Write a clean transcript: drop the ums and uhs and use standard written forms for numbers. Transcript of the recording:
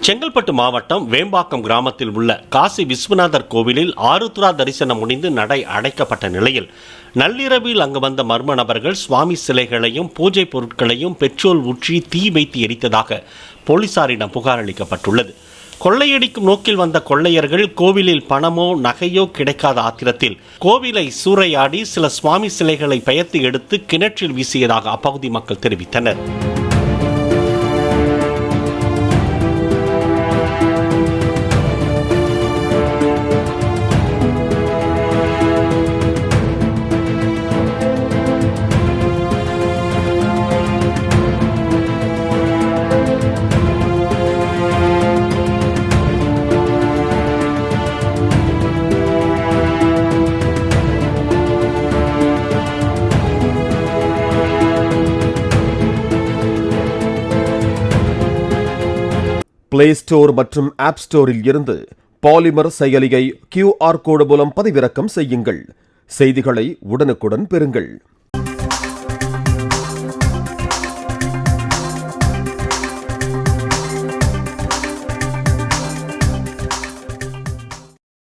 செங்கல்பட்டு மாவட்டம் வேம்பாக்கம் கிராமத்தில் உள்ள காசி விஸ்வநாதர் கோவிலில் ஆருத்ரா தரிசனம் முடிந்து நடை அடைக்கப்பட்ட நிலையில் நள்ளிரவில் அங்கு வந்த மர்ம நபர்கள் சுவாமி சிலைகளையும் பூஜை பொருட்களையும் பெட்ரோல் ஊற்றி தீ வைத்து எரித்ததாக போலீசாரிடம் புகார் அளிக்கப்பட்டுள்ளது. கொள்ளையடிக்கும் நோக்கில் வந்த கொள்ளையர்கள் கோவிலில் பணமோ நகையோ கிடைக்காத ஆத்திரத்தில் கோவிலை சூறையாடி சில சுவாமி சிலைகளை பெயர்த்து எடுத்து கிணற்றில் வீசியதாக அப்பகுதி மக்கள் தெரிவித்தனர். பிளே ஸ்டோர் மற்றும் ஆப் ஸ்டோரில் இருந்து பாலிமர் செயலியை QR கோடு மூலம் பதிவிறக்கம் செய்யுங்கள். செய்திகளை உடனுக்குடன் பெறுங்கள்.